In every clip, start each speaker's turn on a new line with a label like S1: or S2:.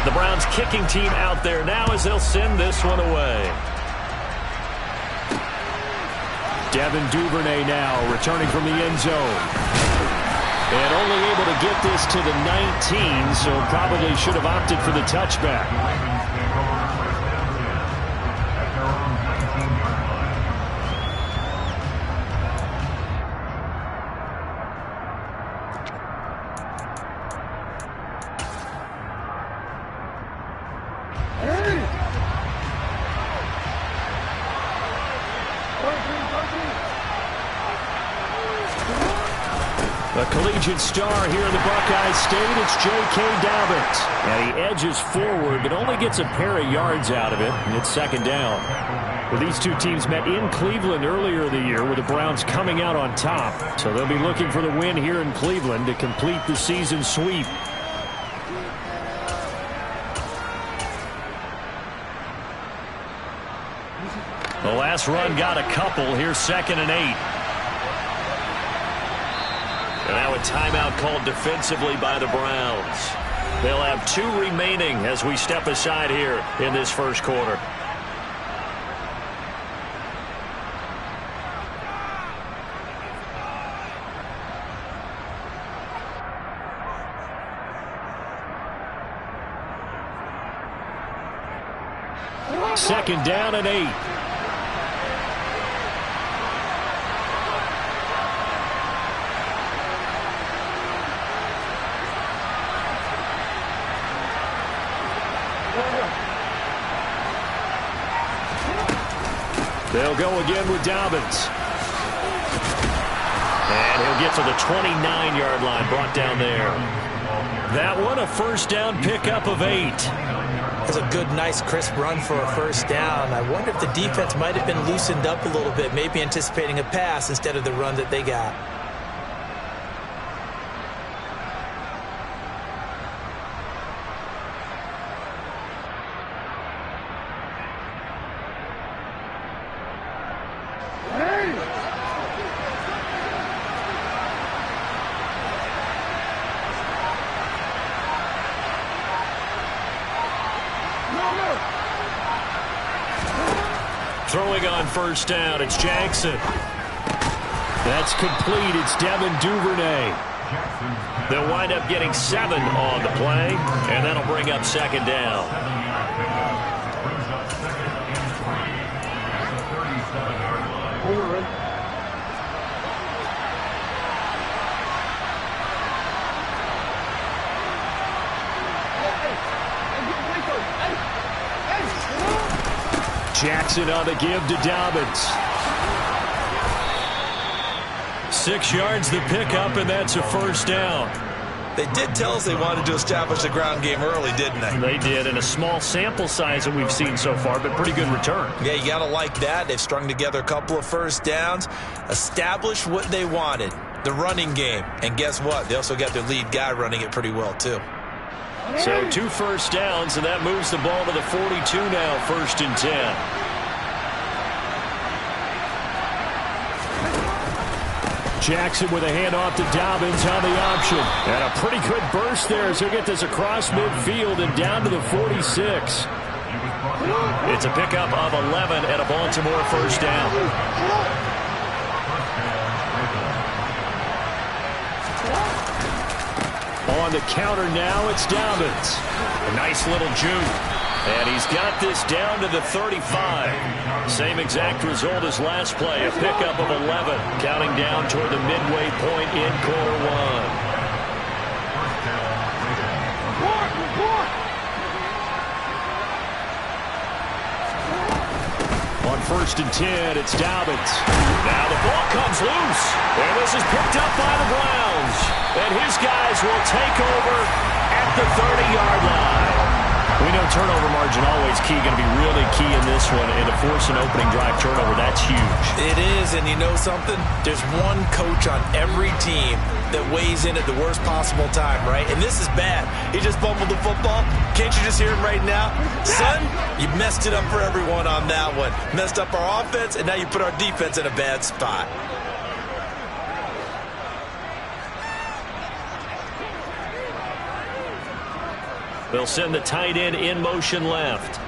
S1: The Browns kicking team out there now as they'll send this one away. Devin Duvernay now returning from the end zone. And only able to get this to the 19, so probably should have opted for the touchback. A collegiate star here in the Buckeye State, it's J.K. Dobbins. And he edges forward, but only gets a pair of yards out of it, and it's second down. Well, these two teams met in Cleveland earlier in the year with the Browns coming out on top. So they'll be looking for the win here in Cleveland to complete the season sweep. The last run got a couple. Here's 2nd and 8. And now a timeout called defensively by the Browns. They'll have 2 remaining as we step aside here in this first quarter. Second down and 8. They'll go again with Dobbins. And he'll get to the 29-yard line, brought down there. That one a first down pickup of 8.
S2: That's a good, nice, crisp run for a first down. I wonder if the defense might have been loosened up a little bit, maybe anticipating a pass instead of the run that they got.
S1: Throwing on first down, it's Jackson. That's complete. It's Devin Duvernay. They'll wind up getting 7 on the play, and that'll bring up second down. Jackson on the give to Dobbins. 6 yards the pickup, and that's a first down.
S3: They did tell us they wanted to establish the ground game early, didn't they?
S1: They did, in a small sample size that we've seen so far, but pretty good return.
S3: Yeah, you got to like that. They've strung together a couple of first downs, established what they wanted, the running game. And guess what? They also got their lead guy running it pretty well, too.
S1: So 2 first downs, and that moves the ball to the 42 now, 1st and 10. Jackson with a handoff to Dobbins on the option. And a pretty good burst there as he'll get this across midfield and down to the 46. It's a pickup of 11 and a Baltimore first down. On the counter now, it's Dobbins. A nice little juke. And he's got this down to the 35. Same exact result as last play, a pickup of 11, counting down toward the midway point in quarter 1. On 1st and 10, it's Dobbins. Now the ball comes loose, and this is picked up by the Browns. And his guys will take over at the 30-yard line. We know turnover margin always key, going to be really key in this one, and to force an opening drive turnover, that's huge.
S2: It is, and you know something? There's one coach on every team that weighs in at the worst possible time, right? And this is bad. He just fumbled the football. Can't you just hear him right now? Son, you messed it up for everyone on that one. Messed up our offense, and now you put our defense in a bad spot.
S1: They'll send the tight end in motion left.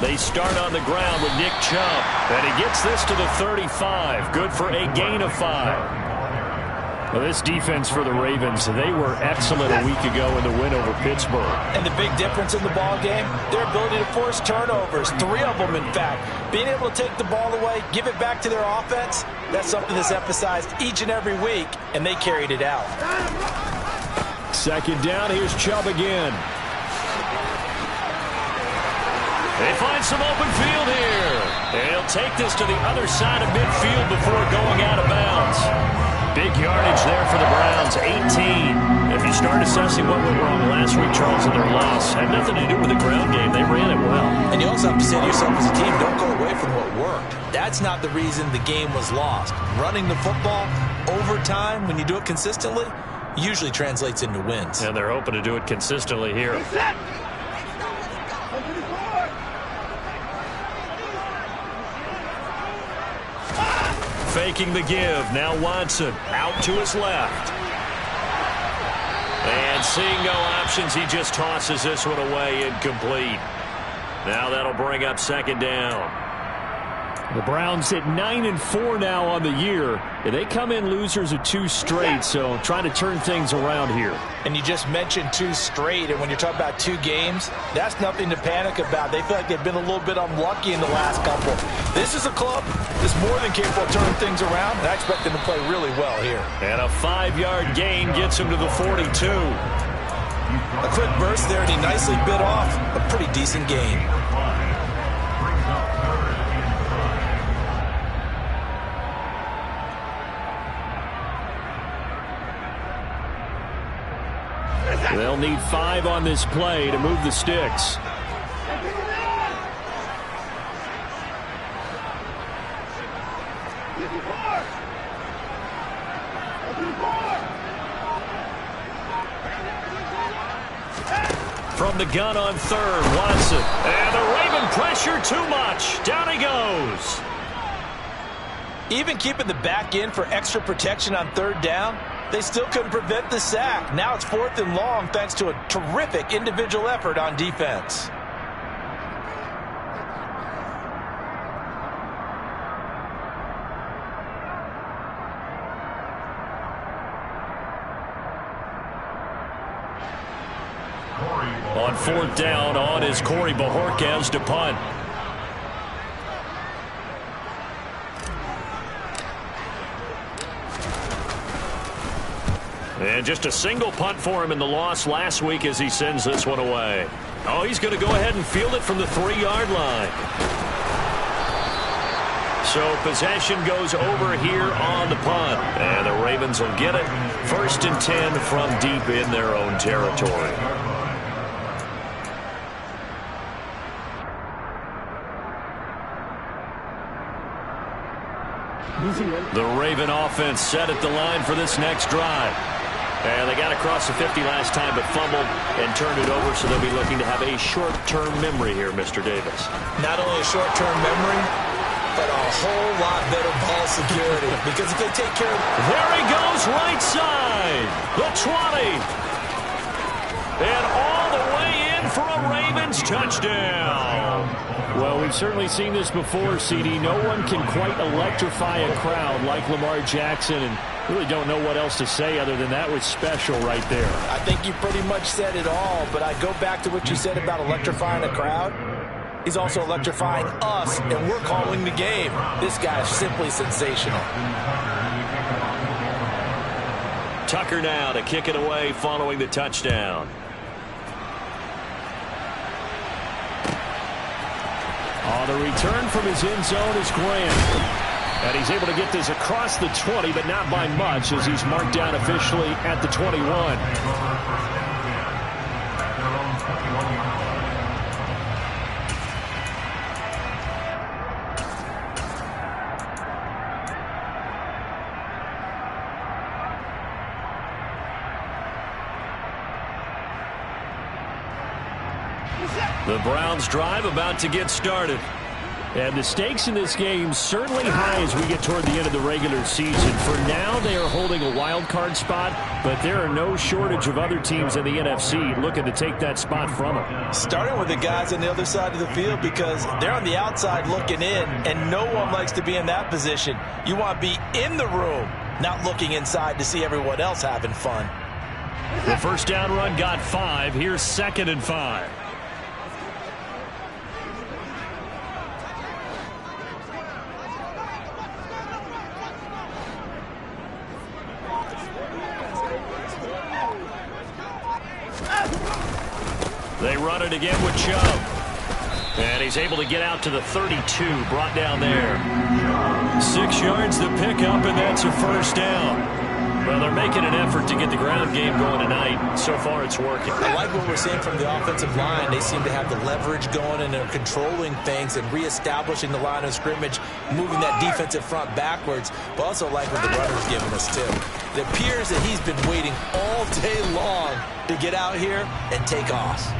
S1: They start on the ground with Nick Chubb. And he gets this to the 35. Good for a gain of 5. Well, this defense for the Ravens, they were excellent a week ago in the win over Pittsburgh.
S2: And the big difference in the ball game, their ability to force turnovers, 3 of them in fact. Being able to take the ball away, give it back to their offense, that's something that's emphasized each and every week, and they carried it out.
S1: Second down, here's Chubb again. They find some open field here. And he'll take this to the other side of midfield before going out of bounds. Big yardage there for the Browns, 18. If you start assessing what went wrong last week, Charles, in their loss, had nothing to do with the ground game. They ran it well.
S2: And you also have to say to yourself as a team, don't go away from what worked. That's not the reason the game was lost. Running the football over time, when you do it consistently, usually translates into wins.
S1: And they're hoping to do it consistently here. Faking the give. Now Watson out to his left. And seeing no options, he just tosses this one away, incomplete. Now that'll bring up second down. The Browns at 9-4 now on the year. And they come in losers of 2 straight, so trying to turn things around here.
S2: And you just mentioned 2 straight, and when you're talking about 2 games, that's nothing to panic about. They feel like they've been a little bit unlucky in the last couple. This is a club that's more than capable of turning things around, and I expect them to play really well here.
S1: And a 5-yard gain gets him to the 42.
S2: A quick burst there, and he nicely bit off a pretty decent gain.
S1: They'll need 5 on this play to move the sticks. From the gun on third, Watson. And the Raven pressure too much. Down he goes.
S2: Even keeping the back end for extra protection on third down, they still couldn't prevent the sack. Now it's 4th and long thanks to a terrific individual effort on defense.
S1: On 4th down, on is Corey Bojorquez to punt. And just a single punt for him in the loss last week as he sends this one away. Oh, he's going to go ahead and field it from the 3-yard line. So possession goes over here on the punt. And the Ravens will get it. 1st and 10 from deep in their own territory. The Raven offense set at the line for this next drive. And they got across the 50 last time, but fumbled and turned it over, so they'll be looking to have a short-term memory here, Mr. Davis.
S2: Not only a short-term memory, but a whole lot better ball security. Because if they take care of...
S1: There he goes, right side. The 20. And all the way in for a Ravens touchdown. Well, we've certainly seen this before, CD. No one can quite electrify a crowd like Lamar Jackson, and really don't know what else to say other than that was special right there.
S2: I think you pretty much said it all, but I go back to what you said about electrifying a crowd. He's also electrifying us, and we're calling the game. This guy is simply sensational.
S1: Tucker now to kick it away following the touchdown. The return from his end zone is Grant. And he's able to get this across the 20, but not by much as he's marked down officially at the 21. The Browns drive about to get started. And the stakes in this game certainly high as we get toward the end of the regular season. For now, they are holding a wild card spot, but there are no shortage of other teams in the NFC looking to take that spot from them.
S2: Starting with the guys on the other side of the field because they're on the outside looking in, and no one likes to be in that position. You want to be in the room, not looking inside to see everyone else having fun.
S1: The first down run got 5. Here's 2nd and 5. They run it again with Chubb. And he's able to get out to the 32, brought down there. 6 yards to pick up, and that's a first down. Well, they're making an effort to get the ground game going tonight. So far, it's working.
S2: I like what we're seeing from the offensive line. They seem to have the leverage going, and they're controlling things and reestablishing the line of scrimmage, moving that defensive front backwards, but also like what the runner's giving us, too. It appears that he's been waiting all day long to get out here and take off.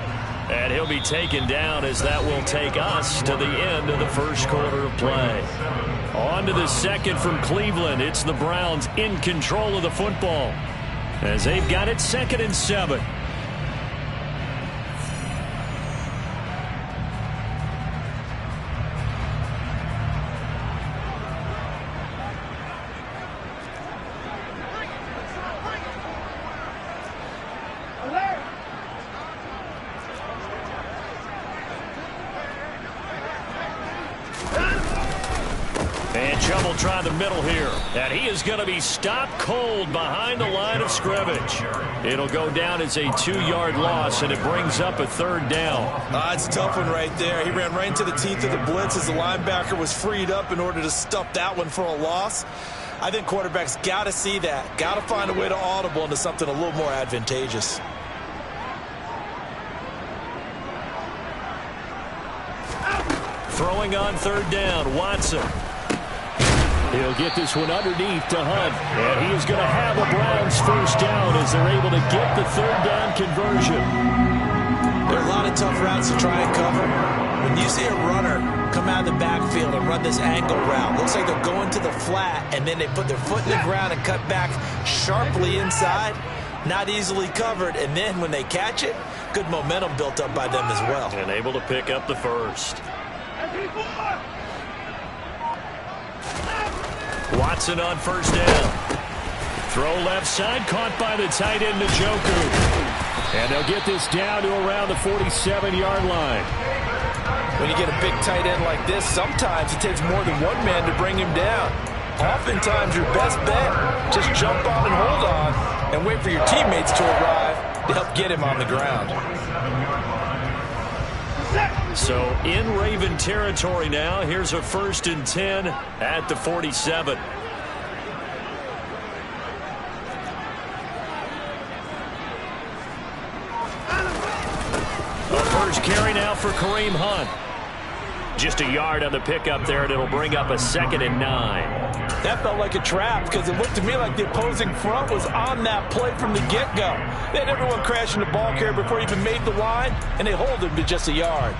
S1: And he'll be taken down as that will take us to the end of the first quarter of play. On to the second from Cleveland. It's the Browns in control of the football as they've got it 2nd and 7. Chubb will try the middle here. And he is going to be stopped cold behind the line of scrimmage. It'll go down as a 2-yard loss, and it brings up a 3rd down.
S2: It's a tough one right there. He ran right into the teeth of the blitz as the linebacker was freed up in order to stuff that one for a loss. I think quarterbacks got to see that. Got to find a way to audible into something a little more advantageous.
S1: Throwing on 3rd down, Watson. He'll get this one underneath to Hunt. And he is going to have a Browns first down as they're able to get the 3rd down conversion.
S2: There are a lot of tough routes to try and cover. When you see a runner come out of the backfield and run this angle route, looks like they're going to the flat, and then they put their foot in the ground and cut back sharply inside. Not easily covered, and then when they catch it, good momentum built up by them as well.
S1: And able to pick up the first. Watson on first down. Throw left side, caught by the tight end, Njoku. And they'll get this down to around the 47-yard line.
S2: When you get a big tight end like this, sometimes it takes more than one man to bring him down. Oftentimes, your best bet, just jump on and hold on and wait for your teammates to arrive to help get him on the ground.
S1: So in Raven territory now. Here's a 1st and 10 at the 47. The first carry now for Kareem Hunt. Just a yard on the pickup there, and it'll bring up a 2nd and 9.
S2: That felt like a trap because it looked to me like the opposing front was on that play from the get-go. They had everyone crashing the ball carrier before he even made the line, and they hold him to just a yard.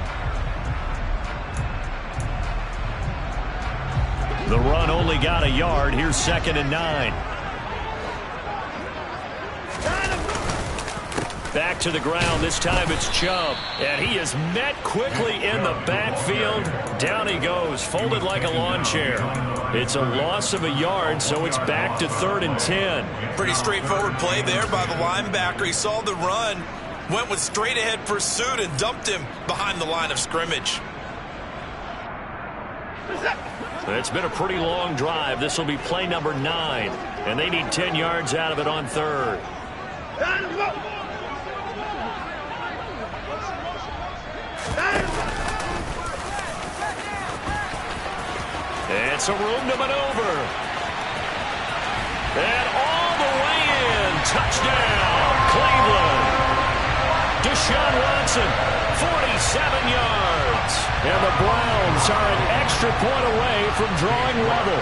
S1: The run only got a yard. Here's 2nd and 9. Back to the ground. This time it's Chubb. And he is met quickly in the backfield. Down he goes, folded like a lawn chair. It's a loss of a yard, so it's back to 3rd and 10.
S2: Pretty straightforward play there by the linebacker. He saw the run, went with straight-ahead pursuit, and dumped him behind the line of scrimmage.
S1: It's been a pretty long drive. This will be play number 9. And they need 10 yards out of it on 3rd. It's a room to maneuver. And all the way in. Touchdown, Cleveland. Deshaun Watson, 47 yards. And the Browns are an extra point away from drawing level.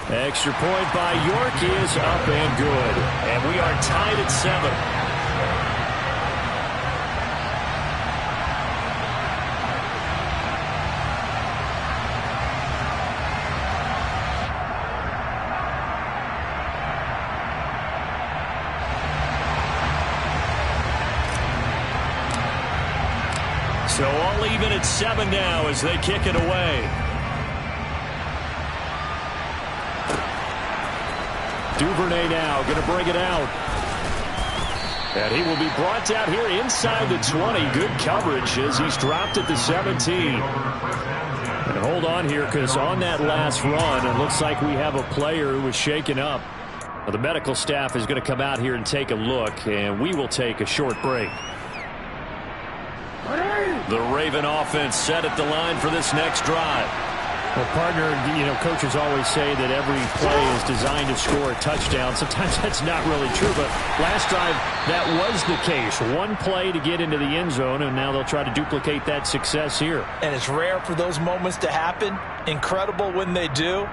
S1: Extra point by York is up and good. And we are tied at 7. all even at 7 now as they kick it away. Duvernay now going to bring it out. And he will be brought down here inside the 20. Good coverage as he's dropped at the 17. And hold on here, because on that last run, it looks like we have a player who was shaken up. Well, the medical staff is going to come out here and take a look, and we will take a short break. The Raven offense set at the line for this next drive. Well, partner, coaches always say that every play is designed to score a touchdown. Sometimes that's not really true, but last drive, that was the case. One play to get into the end zone, and now they'll try to duplicate that success here.
S2: And it's rare for those moments to happen. Incredible when they do.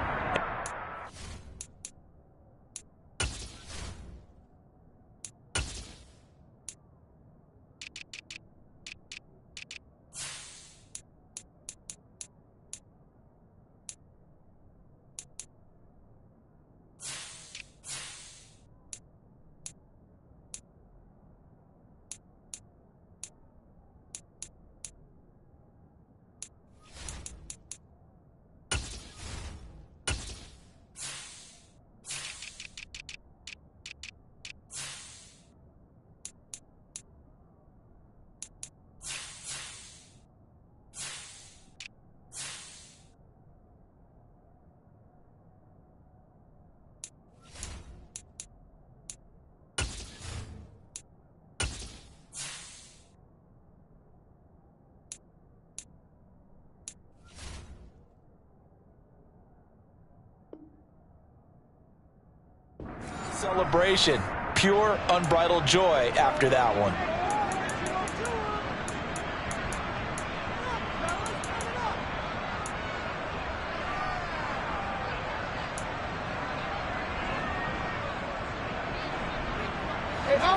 S2: Celebration, pure unbridled joy after that one.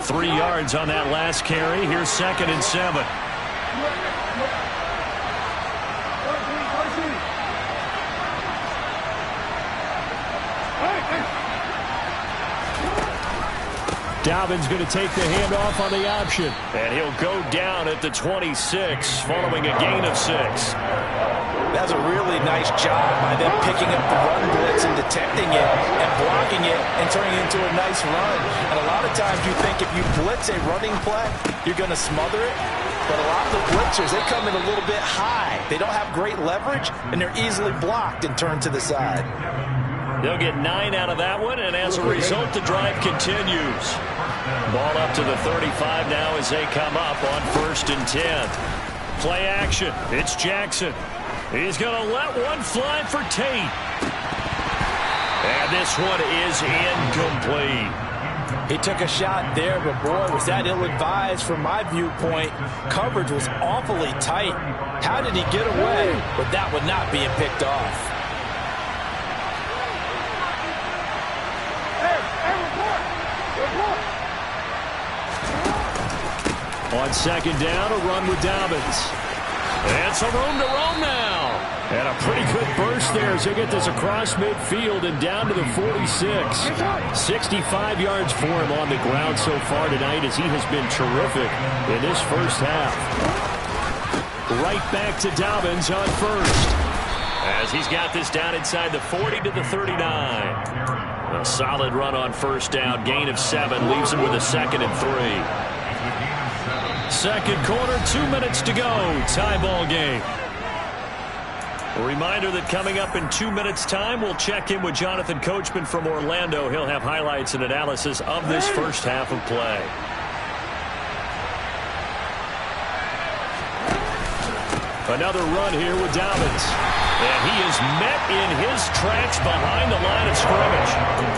S1: Three yards on that last carry. Here's 2nd and 7. Dalvin's going to take the handoff on the option. And he'll go down at the 26 following a gain of 6.
S2: That's a really nice job by them picking up the run blitz and detecting it and blocking it and turning it into a nice run. And a lot of times you think if you blitz a running play, you're going to smother it. But a lot of the blitzers, they come in a little bit high. They don't have great leverage, and they're easily blocked and turned to the side.
S1: They'll get 9 out of that one, and as a result, the drive continues. Ball up to the 35 now as they come up on 1st and 10. Play action. It's Jackson. He's going to let one fly for Tate. And this one is incomplete.
S2: He took a shot there, but boy, was that ill-advised from my viewpoint. Coverage was awfully tight. How did he get away with that one not being picked off?
S1: On 2nd down, a run with Dobbins. And some room to roam now. And a pretty good burst there as they get this across midfield and down to the 46. 65 yards for him on the ground so far tonight as he has been terrific in this first half. Right back to Dobbins on 1st. As he's got this down inside the 40 to the 39. A solid run on 1st down. Gain of 7 leaves him with a 2nd and 3. Second quarter, 2 minutes to go. Tie ball game. A reminder that coming up in 2 minutes' time, we'll check in with Jonathan Coachman from Orlando. He'll have highlights and analysis of this first half of play. Another run here with Dobbins. And he is met in his tracks behind the line of scrimmage.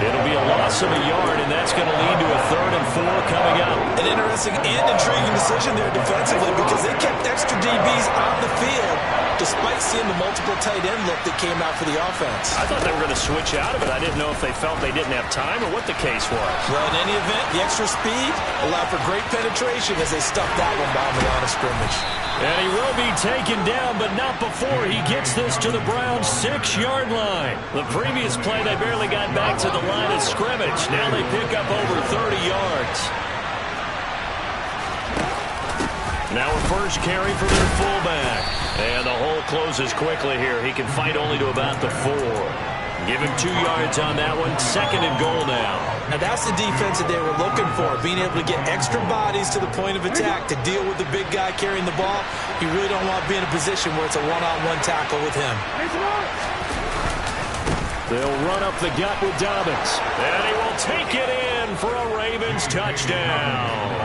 S1: It'll be a loss of a yard, and that's going to lead to a 3rd and 4 coming up.
S2: An interesting and intriguing decision there defensively because they kept extra DBs on the field despite seeing the multiple tight end look that came out for the offense.
S1: I thought they were going to switch out of it. I didn't know if they felt they didn't have time or what the case was.
S2: Well, in any event, the extra speed allowed for great penetration as they stuffed that one behind the line of scrimmage.
S1: And he will be taken down, but not before he gets this to the Browns' 6-yard line. The previous play, they barely got back to the line of scrimmage. Now they pick up over 30 yards. Now a first carry for their fullback. And the hole closes quickly here. He can fight only to about the 4. Give him 2 yards on that one. 2nd and goal now.
S2: Now that's the defense that they were looking for, being able to get extra bodies to the point of attack to deal with the big guy carrying the ball. You really don't want to be in a position where it's a one-on-one tackle with him.
S1: They'll run up the gut with Dobbins. And he will take it in for a Ravens touchdown.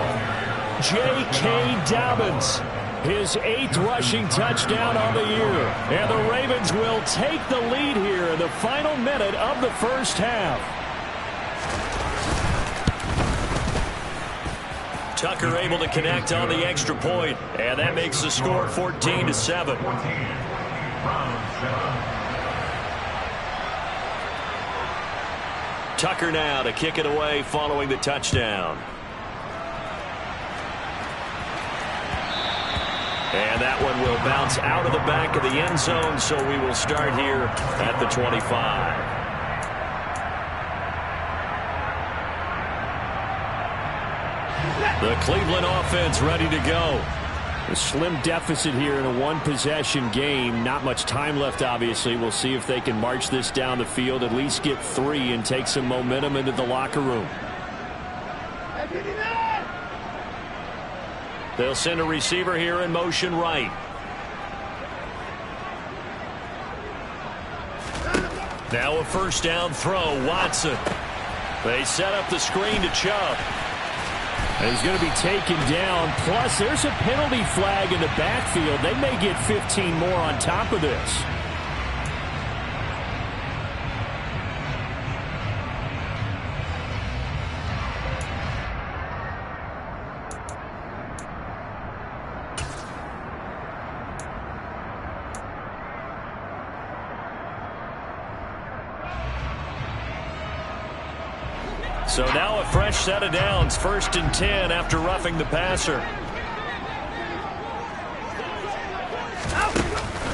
S1: J.K. Dobbins, his 8th rushing touchdown on the year. And the Ravens will take the lead here in the final minute of the first half. Tucker able to connect on the extra point, and that makes the score 14-7. Tucker now to kick it away following the touchdown. And that one will bounce out of the back of the end zone, so we will start here at the 25. The Cleveland offense ready to go. A slim deficit here in a one-possession game. Not much time left, obviously. We'll see if they can march this down the field, at least get 3 and take some momentum into the locker room. They'll send a receiver here in motion right. Now a first down throw. Watson. They set up the screen to Chubb. And he's going to be taken down. Plus, there's a penalty flag in the backfield. They may get 15 more on top of this. So now a fresh set of downs, 1st and 10 after roughing the passer.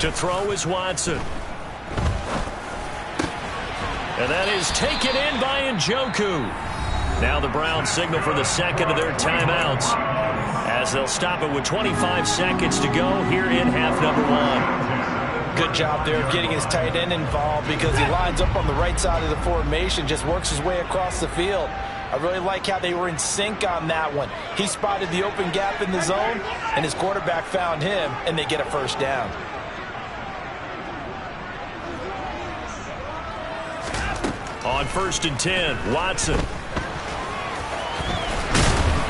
S1: To throw is Watson. And that is taken in by Njoku. Now the Browns signal for the 2nd of their timeouts, as they'll stop it with 25 seconds to go here in half number 1.
S2: Good job there of getting his tight end involved, because he lines up on the right side of the formation, just works his way across the field. I really like how they were in sync on that one. He spotted the open gap in the zone, and his quarterback found him, and they get a first down.
S1: On 1st and 10, Watson.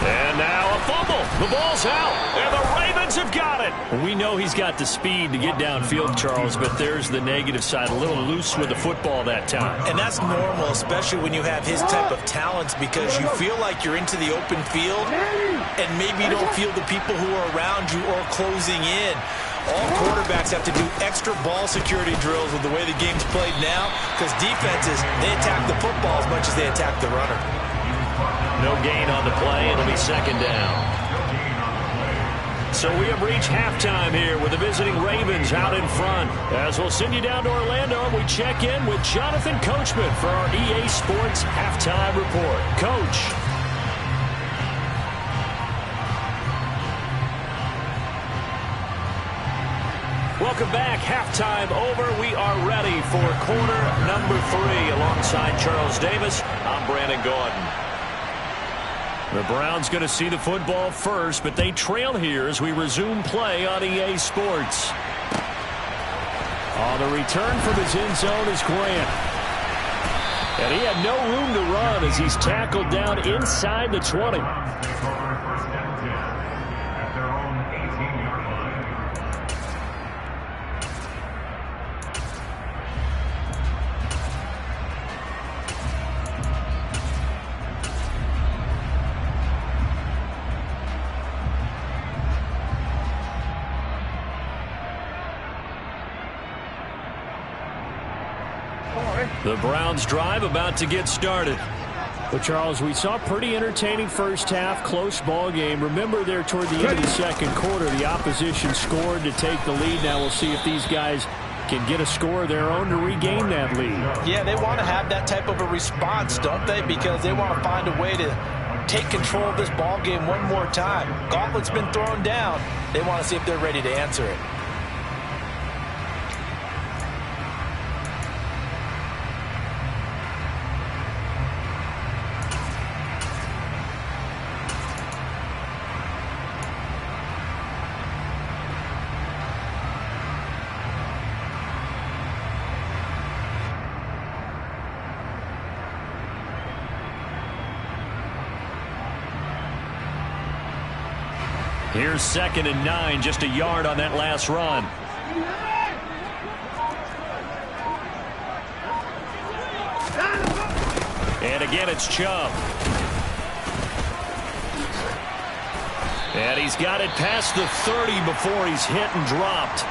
S1: And now a fumble. The ball's out, and the Ravens have got it. We know he's got the speed to get downfield, Charles, but there's the negative side. A little loose with the football that time.
S2: And that's normal, especially when you have his type of talents, because you feel like you're into the open field, and maybe you don't feel the people who are around you or closing in. All quarterbacks have to do extra ball security drills with the way the game's played now, because defenses, they attack the football as much as they attack the runner.
S1: No gain on the play. It'll be 2nd down. So we have reached halftime here with the visiting Ravens out in front. As we'll send you down to Orlando, and we check in with Jonathan Coachman for our EA Sports Halftime Report. Coach. Welcome back. Halftime over. We are ready for quarter number 3. Alongside Charles Davis, I'm Brandon Gordon. The Browns going to see the football first, but they trail here as we resume play on EA Sports. On the return from his end zone is Grant. And he had no room to run as he's tackled down inside the 20. The Browns drive about to get started. Well, Charles, we saw a pretty entertaining first half, close ball game. Remember there toward the end of the second quarter, the opposition scored to take the lead. Now we'll see if these guys can get a score of their own to regain that lead.
S2: Yeah, they want to have that type of a response, don't they? Because they want to find a way to take control of this ball game one more time. Gauntlet's been thrown down. They want to see if they're ready to answer it.
S1: Here's 2nd and 9, just a yard on that last run. And again, it's Chubb. And he's got it past the 30 before he's hit and dropped.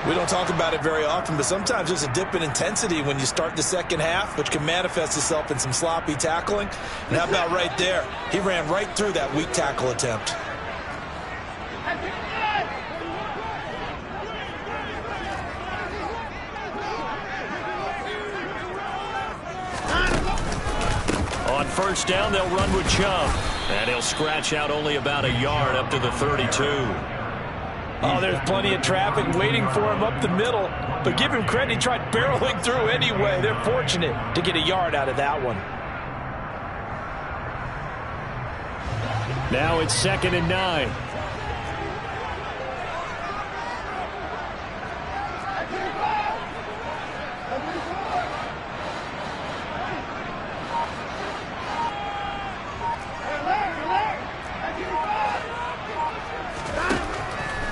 S2: We don't talk about it very often, but sometimes there's a dip in intensity when you start the second half, which can manifest itself in some sloppy tackling. And how about right there? He ran right through that weak tackle attempt.
S1: On first down, they'll run with Chubb. And he'll scratch out only about a yard up to the 32.
S2: Oh, there's plenty of traffic waiting for him up the middle. But give him credit, he tried barreling through anyway. They're fortunate to get a yard out of that one.
S1: Now it's 2nd and 9.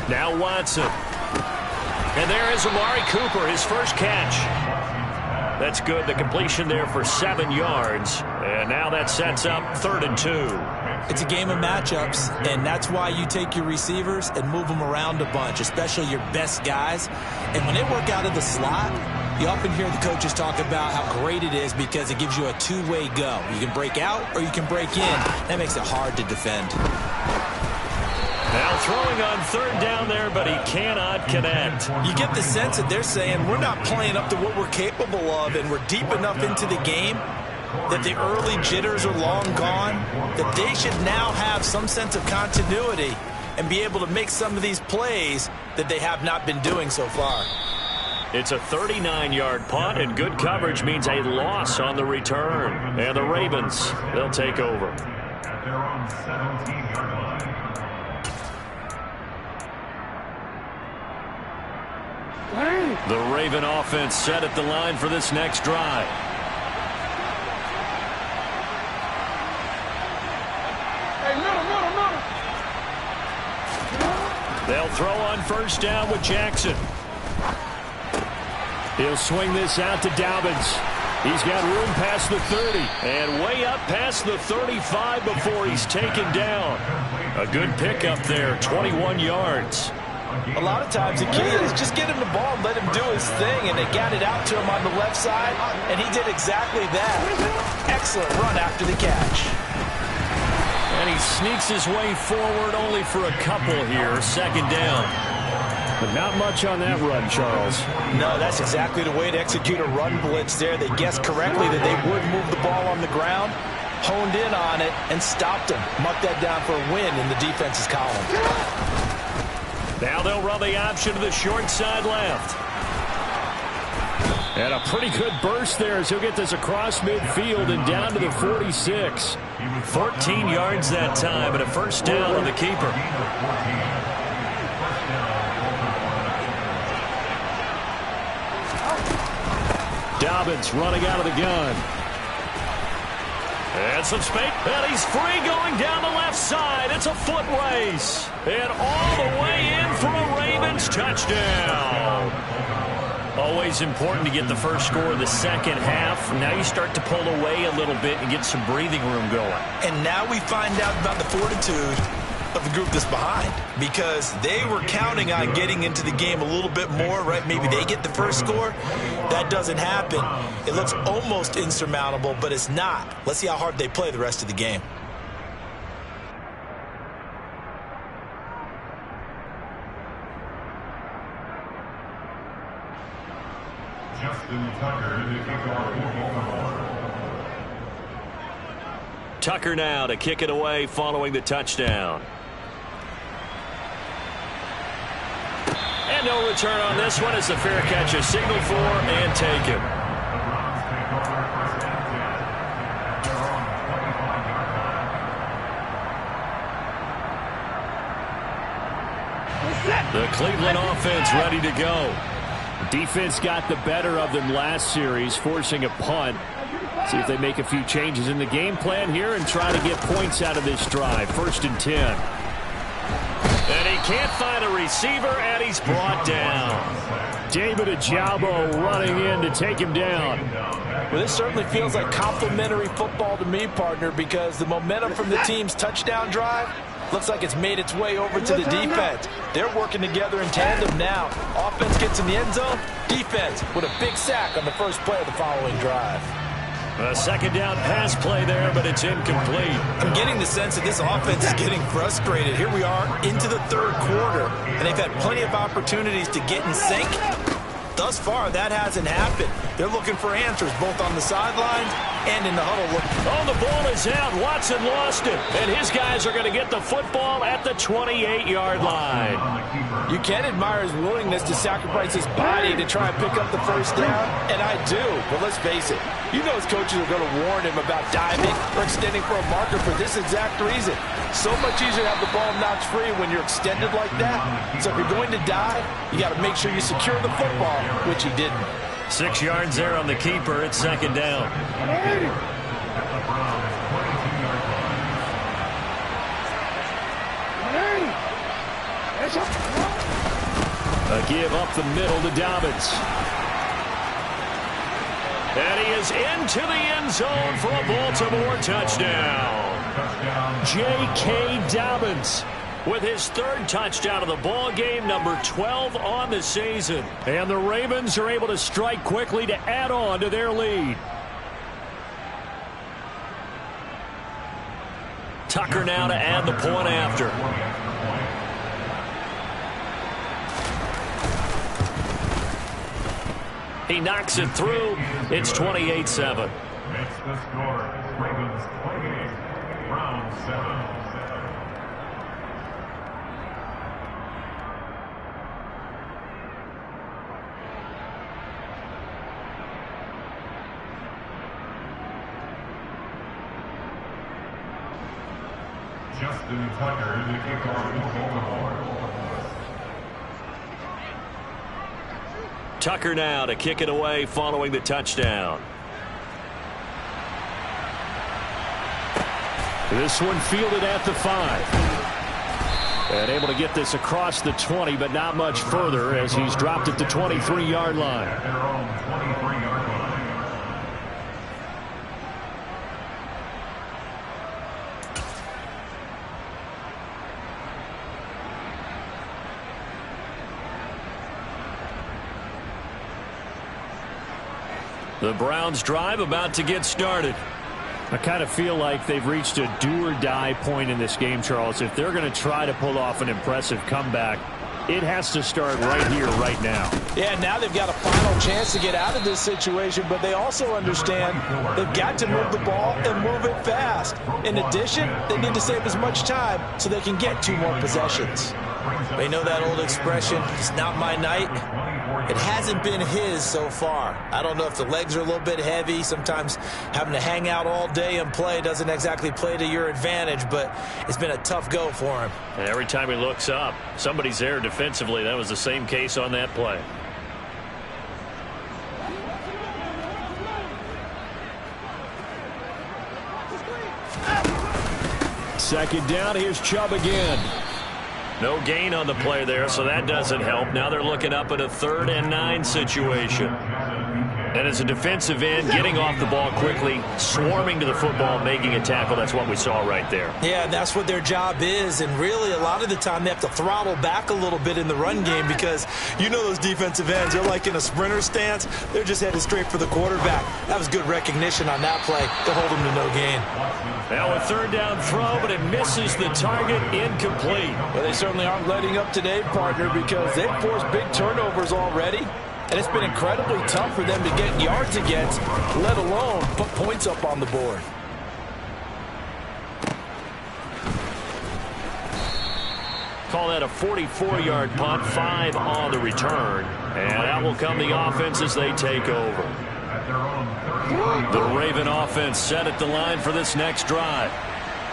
S1: Now Watson. And there is Amari Cooper, his first catch. That's good. The completion there for 7 yards. And now that sets up 3rd and 2.
S2: It's a game of matchups, and that's why you take your receivers and move them around a bunch, especially your best guys. And when they work out of the slot, you often hear the coaches talk about how great it is because it gives you a two-way go. You can break out or you can break in. That makes it hard to defend.
S1: Now throwing on 3rd down there, but he cannot connect.
S2: You get the sense that they're saying we're not playing up to what we're capable of, and we're deep enough into the game that the early jitters are long gone, that they should now have some sense of continuity and be able to make some of these plays that they have not been doing so far.
S1: It's a 39-yard punt, and good coverage means a loss on the return. And the Ravens, they'll take over.
S4: At their own 17-yard line.
S1: The Raven offense set at the line for this next drive. They'll throw on first down with Jackson. He'll swing this out to Dobbins. He's got room past the 30 and way up past the 35 before he's taken down. A good pickup there, 21 yards.
S2: A lot of times the key is just get him the ball and let him do his thing, and they got it out to him on the left side, and he did exactly that. Excellent run after the catch.
S1: And he sneaks his way forward only for a couple here, 2nd down. But not much on that run, Charles.
S2: No, that's exactly the way to execute a run blitz there. They guessed correctly that they would move the ball on the ground, honed in on it, and stopped him. Mucked that down for a win in the defense's column.
S1: Now they'll run the option to the short side left. And a pretty good burst there as he'll get this across midfield and down to the 46. 14 yards that time and a first down on the keeper. Dobbins running out of the gun. And some space. And he's free going down the left side. It's a foot race. And all the way in for a Ravens touchdown. Always important to get the first score of the second half. Now you start to pull away a little bit and get some breathing room going.
S2: And now we find out about the fortitude of the group that's behind, because they were counting on getting into the game a little bit more, right? Maybe they get the first score. That doesn't happen. It looks almost insurmountable, but it's not. Let's see how hard they play the rest of the game.
S4: Justin Tucker, the kickoff.
S1: Tucker now to kick it away following the touchdown. And no return on this one as the fair catch is signaled for and taken. The Cleveland offense ready to go. Defense got the better of them last series, forcing a punt. See if they make a few changes in the game plan here and try to get points out of this drive. 1st and 10. And he can't find a receiver, and he's brought down. David Ajabo running in to take him down.
S2: Well, this certainly feels like complimentary football to me, partner, because the momentum from the team's touchdown drive looks like it's made its way over to the defense. They're working together in tandem now. Offense gets in the end zone. Defense with a big sack on the first play of the following drive.
S1: A 2nd down pass play there, but it's incomplete.
S2: I'm getting the sense that this offense is getting frustrated. Here we are into the 3rd quarter, and they've had plenty of opportunities to get in sync. Thus far, that hasn't happened. They're looking for answers both on the sidelines and in the huddle.
S1: Oh, the ball is out. Watson lost it, and his guys are going to get the football at the 28-yard line.
S2: You can admire his willingness to sacrifice his body to try and pick up the 1st down, and I do. But let's face it, you know his coaches are going to warn him about diving or extending for a marker for this exact reason. So much easier to have the ball knocked free when you're extended like that. So if you're going to dive, you got to make sure you secure the football, which he didn't.
S1: 6 yards there on the keeper. It's 2nd down. A give up the middle to Dobbins. And he is into the end zone for a Baltimore touchdown. J.K. Dobbins with his 3rd touchdown of the ball game, number 12 on the season. And the Ravens are able to strike quickly to add on to their lead. Tucker now to add the point after. He knocks it through. It's 28-7.
S4: Makes the score. Ravens 28, round 7. Justin Tucker, the kickoff in Baltimore.
S1: Tucker now to kick it away following the touchdown. This one fielded at the 5. And able to get this across the 20, but not much further as he's dropped at the 23-yard line.
S4: At their own 23-yard line.
S1: The Browns drive about to get started. I kind of feel like they've reached a do-or-die point in this game, Charles. If they're going to try to pull off an impressive comeback, it has to start right here, right now.
S2: Yeah, now they've got a final chance to get out of this situation, but they also understand they've got to move the ball and move it fast. In addition, they need to save as much time so they can get 2 more possessions. They know that old expression, it's not my night. It hasn't been his so far. I don't know if the legs are a little bit heavy. Sometimes having to hang out all day and play doesn't exactly play to your advantage, but it's been a tough go for him.
S1: And every time he looks up, somebody's there defensively. That was the same case on that play. Second down, here's Chubb again. No gain on the play there, so that doesn't help. Now they're looking up at a 3rd and 9 situation. And as a defensive end, getting off the ball quickly, swarming to the football, making a tackle, that's what we saw right there.
S2: Yeah, and that's what their job is. And really, a lot of the time, they have to throttle back a little bit in the run game because you know those defensive ends, they're like in a sprinter stance. They're just headed straight for the quarterback. That was good recognition on that play to hold them to no gain.
S1: Now a 3rd down throw, but it misses the target, incomplete.
S2: Well, they certainly aren't letting up today, partner, because they've forced big turnovers already. And it's been incredibly tough for them to get yards against, let alone put points up on the board.
S1: Call that a 44-yard punt, 5 on the return. And that will come the offense as they take over. The Raven offense set at the line for this next drive.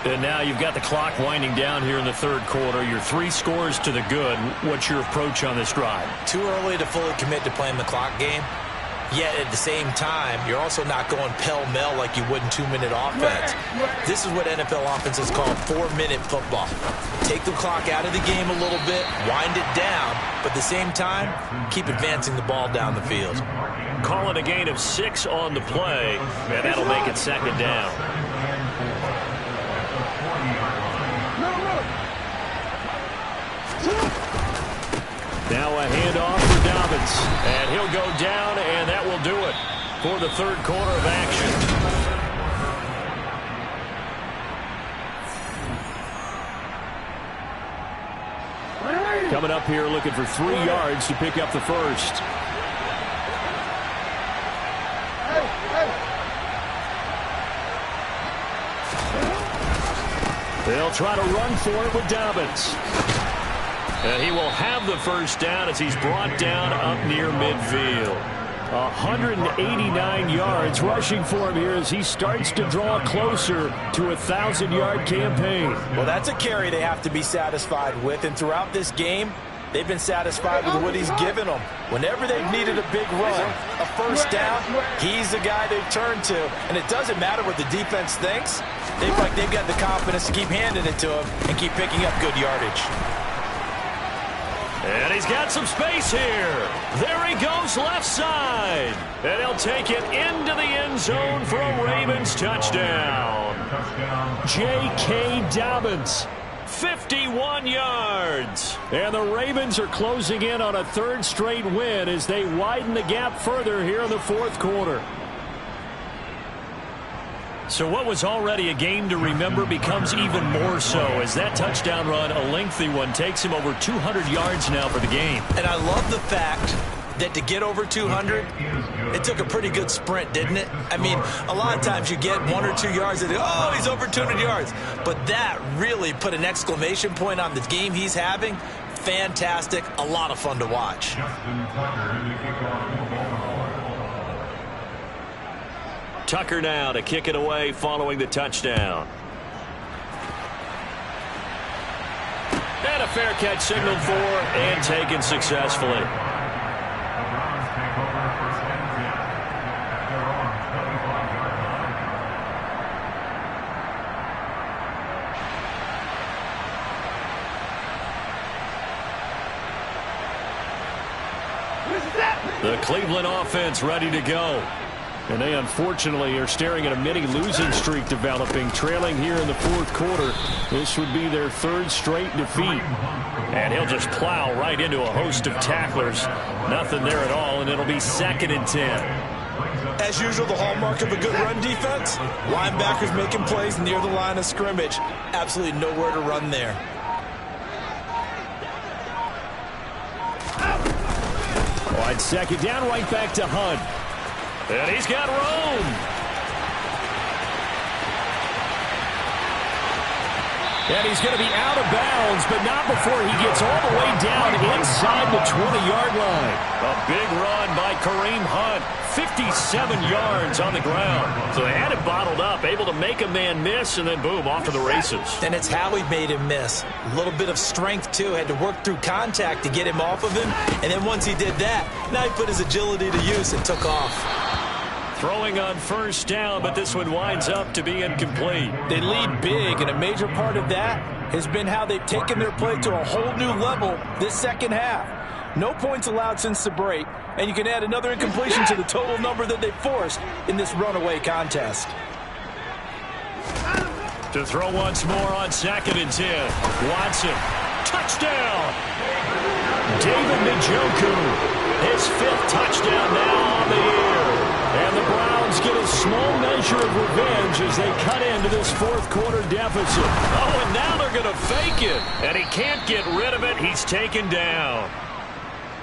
S1: And now you've got the clock winding down here in the third quarter. Your 3 scores to the good. What's your approach on this drive?
S2: Too early to fully commit to playing the clock game. Yet at the same time, you're also not going pell-mell like you would in 2-minute offense. This is what NFL offenses call 4-minute football. Take the clock out of the game a little bit, wind it down, but at the same time, keep advancing the ball down the field.
S1: Call it a gain of 6 on the play, and that'll make it second down. Now a handoff for Dobbins, and he'll go down, and that will do it for the third quarter of action. Coming up here looking for 3 yards to pick up the first. They'll try to run for it with Dobbins. And he will have the first down as he's brought down up near midfield. 189 yards rushing for him here as he starts to draw closer to a 1,000-yard campaign.
S2: Well, that's a carry they have to be satisfied with. And throughout this game, they've been satisfied with what he's given them. Whenever they've needed a big run, a first down, he's the guy they've turned to. And it doesn't matter what the defense thinks. They've got the confidence to keep handing it to him and keep picking up good yardage.
S1: And he's got some space here. There he goes left side. And he'll take it into the end zone for a Ravens touchdown. J.K. Dobbins, 51 yards. And the Ravens are closing in on a 3rd straight win as they widen the gap further here in the 4th quarter. So what was already a game to remember becomes even more so as that touchdown run, a lengthy one, takes him over 200 yards now for the game.
S2: And I love the fact that to get over 200, it took a pretty good sprint, didn't it? I mean, a lot of times you get 1 or 2 yards and, oh, he's over 200 yards. But that really put an exclamation point on the game he's having. Fantastic. A lot of fun to watch.
S1: Tucker now to kick it away following the touchdown. And a fair catch signaled for and taken successfully. The Cleveland offense ready to go. And they unfortunately are staring at a mini losing streak developing, trailing here in the 4th quarter. This would be their 3rd straight defeat. And he'll just plow right into a host of tacklers. Nothing there at all, and it'll be 2nd and 10.
S2: As usual, the hallmark of a good run defense, linebackers making plays near the line of scrimmage. Absolutely nowhere to run there.
S1: Wide 2nd down, right back to Hunt. And he's got room. And he's going to be out of bounds, but not before he gets all the way down inside the 20-yard line. A big run by Kareem Hunt. 57 yards on the ground. So they had it bottled up, able to make a man miss, and then boom, off to the races.
S2: And it's how he made him miss. A little bit of strength, too. Had to work through contact to get him off of him. And then once he did that, now he put his agility to use and took off.
S1: Throwing on first down, but this one winds up to be incomplete.
S2: They lead big, and a major part of that has been how they've taken their play to a whole new level this second half. No points allowed since the break, and you can add another incompletion to the total number that they forced in this runaway contest.
S1: To throw once more on 2nd and 10. Watson, touchdown! David Njoku, his 5th touchdown now on the year. And the Browns get a small measure of revenge as they cut into this 4th quarter deficit. Oh, and now they're going to fake it. And he can't get rid of it. He's taken down.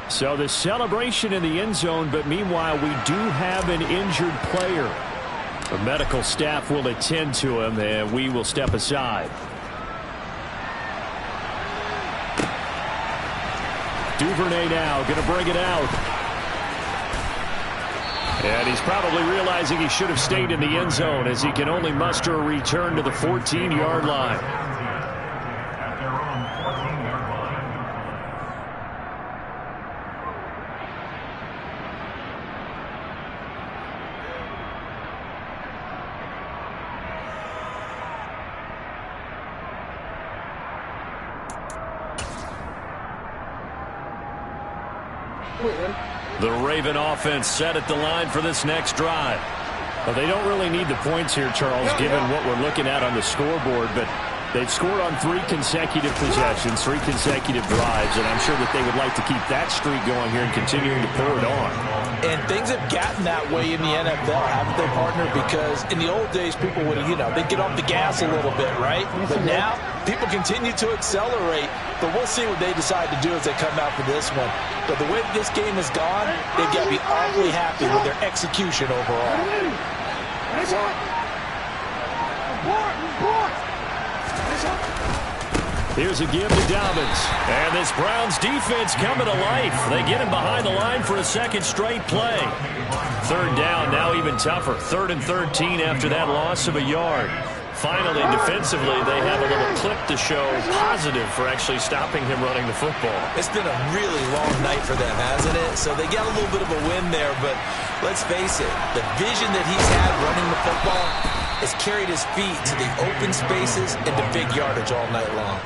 S1: So the celebration in the end zone, but meanwhile we do have an injured player. The medical staff will attend to him, and we will step aside. Duvernay now going to bring it out. And he's probably realizing he should have stayed in the end zone as he can only muster a return to the 14-yard line.
S4: At their own 14-yard line.
S1: The Raven offense set at the line for this next drive. Well, they don't really need the points here, Charles, given what we're looking at on the scoreboard, but they've scored on 3 consecutive possessions, 3 consecutive drives, and I'm sure that they would like to keep that streak going here and continuing to pour it on.
S2: And things have gotten that way in the NFL, haven't they, partner? Because in the old days, people would, they'd get off the gas a little bit, right? But now, people continue to accelerate. But we'll see what they decide to do as they come out for this one. But the way that this game has gone, they've got to be awfully happy with their execution overall.
S1: Here's a give to Dobbins. And this Browns defense coming to life. They get him behind the line for a second straight play. 3rd down, now even tougher. 3rd and 13 after that loss of a yard. Finally, defensively, they have a little clip to show positive for actually stopping him running the football.
S2: It's been a really long night for them, hasn't it? So they got a little bit of a win there, but let's face it, the vision that he's had running the football has carried his feet to the open spaces and the big yardage all night long.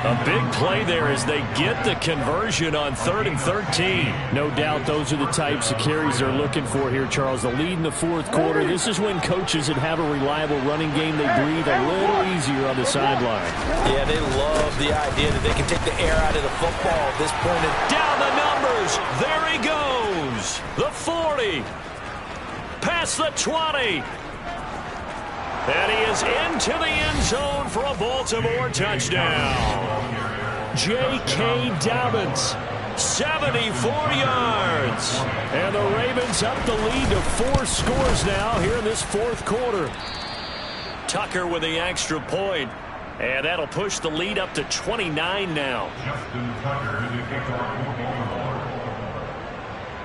S1: A big play there as they get the conversion on 3rd and 13. No doubt those are the types of carries they're looking for here, Charles. The lead in the 4th quarter. This is when coaches that have a reliable running game, they breathe a little easier on the sideline.
S2: Yeah, they love the idea that they can take the air out of the football at this point.
S1: Down the numbers. There he goes. The 40. Past the 20. And he is into the end zone for a Baltimore touchdown. J.K. Dobbins, 74 yards. And the Ravens up the lead to 4 scores now here in this 4th quarter. Tucker with the extra point. And that'll push the lead up to 29 now.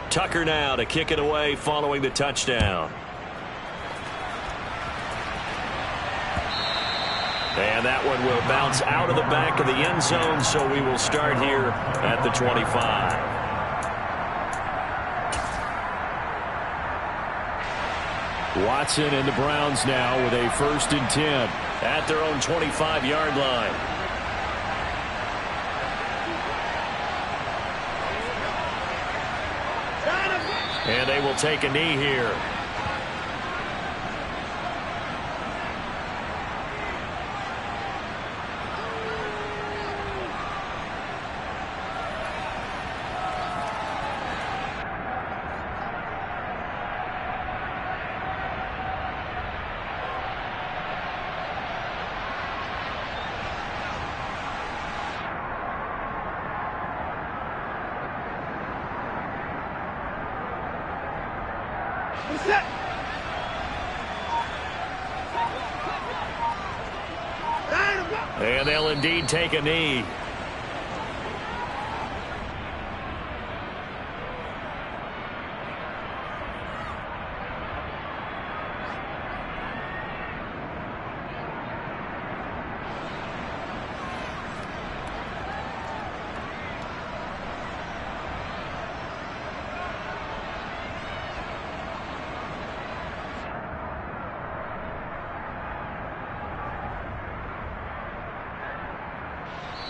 S1: Tucker now to kick it away following the touchdown. And that one will bounce out of the back of the end zone, so we will start here at the 25. Watson and the Browns now with a 1st and 10 at their own 25-yard line. And they will take a knee here. And they'll indeed take a knee.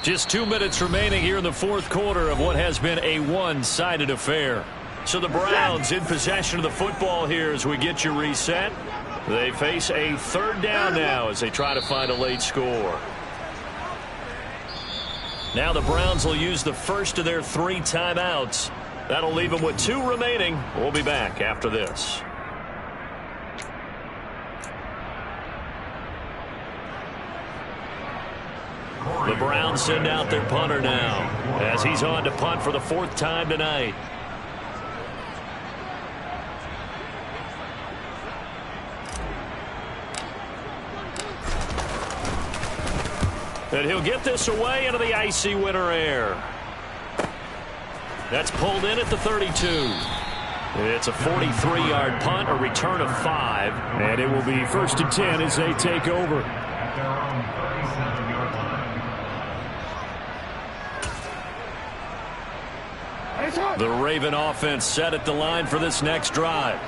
S1: Just 2 minutes remaining here in the 4th quarter of what has been a one-sided affair. So the Browns in possession of the football here as we get you reset. They face a 3rd down now as they try to find a late score. Now the Browns will use the first of their 3 timeouts. That'll leave them with 2 remaining. We'll be back after this. The Browns send out their punter now as he's on to punt for the 4th time tonight. And he'll get this away into the icy winter air. That's pulled in at the 32. It's a 43-yard punt, a return of 5, and it will be 1st and 10 as they take over.
S4: At their own 37-yard line.
S1: The Raven offense set at the line for this next drive.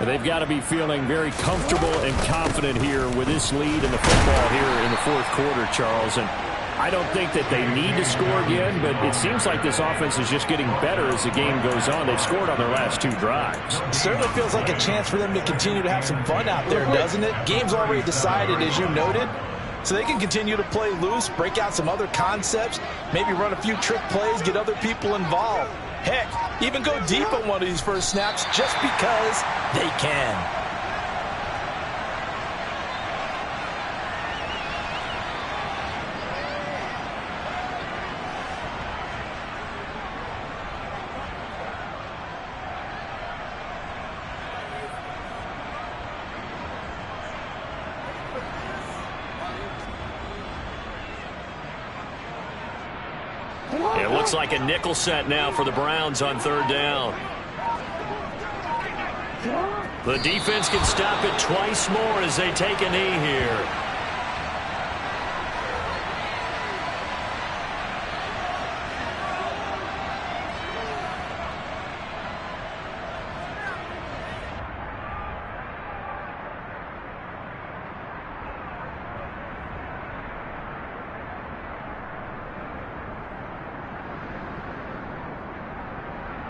S1: They've got to be feeling very comfortable and confident here with this lead in the football here in the 4th quarter, Charles. And I don't think that they need to score again, but it seems like this offense is just getting better as the game goes on. They've scored on their last 2 drives.
S2: Certainly feels like a chance for them to continue to have some fun out there, doesn't it? Game's already decided, as you noted, so they can continue to play loose, break out some other concepts, maybe run a few trick plays, get other people involved. Heck, even go deep on one of these first snaps just because they can.
S1: It looks like a nickel set now for the Browns on 3rd down. The defense can stop it twice more as they take a knee here.